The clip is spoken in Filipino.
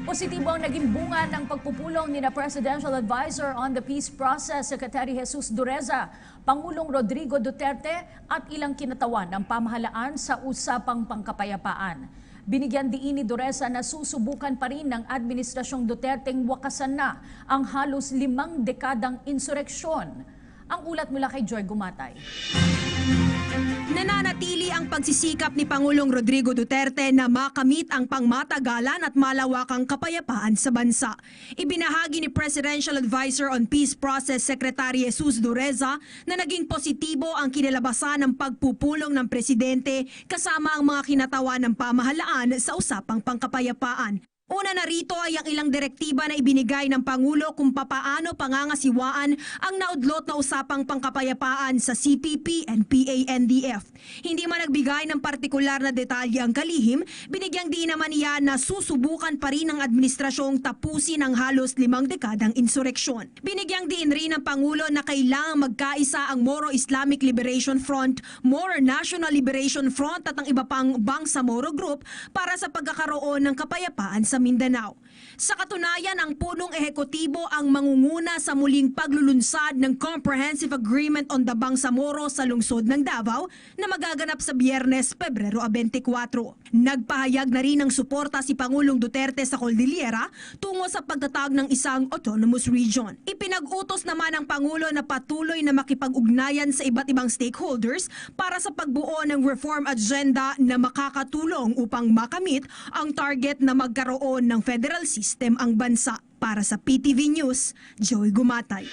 Positibo ang naging bunga ng pagpupulong ni Presidential Advisor on the Peace Process, Secretary Jesus Dureza, Pangulong Rodrigo Duterte at ilang kinatawan ng pamahalaan sa usapang pangkapayapaan. Binigyan diin ni Dureza na susubukan pa rin ng Administrasyong Duterteng wakasan na ang halos 5 dekadang insureksyon. Ang ulat mula kay Joy Gumatay. Nananatili ang pagsisikap ni Pangulong Rodrigo Duterte na makamit ang pangmatagalan at malawakang kapayapaan sa bansa. Ibinahagi ni Presidential Advisor on Peace Process Secretary Jesus Dureza na naging positibo ang kinalabasan ng pagpupulong ng presidente kasama ang mga kinatawan ng pamahalaan sa usapang pangkapayapaan. Una na rito ay ang ilang direktiba na ibinigay ng Pangulo kung papaano pangangasiwaan ang naudlot na usapang pangkapayapaan sa CPP and PANDF. Hindi man nagbigay ng partikular na detalye ang kalihim, binigyang diin naman niya na susubukan pa rin ng administrasyong tapusin ang halos 5 dekadang insureksyon. Binigyang diin rin ng Pangulo na kailangang magkaisa ang Moro Islamic Liberation Front, Moro National Liberation Front at ang iba pang Bangsamoro Group para sa pagkakaroon ng kapayapaan sa Mindanao. Sa katunayan, ang punong ehekutibo ang mangunguna sa muling paglulunsad ng Comprehensive Agreement on the Bangsamoro sa lungsod ng Davao na magaganap sa Biyernes, Pebrero 24. Nagpahayag na rin ng suporta si Pangulong Duterte sa Cordillera tungo sa pagtatag ng isang autonomous region. Ipinag-utos naman ng Pangulo na patuloy na makipag-ugnayan sa iba't ibang stakeholders para sa pagbuo ng reform agenda na makakatulong upang makamit ang target na magkaroon ng federal system ang bansa. Para sa PTV News, Joy Gumatay.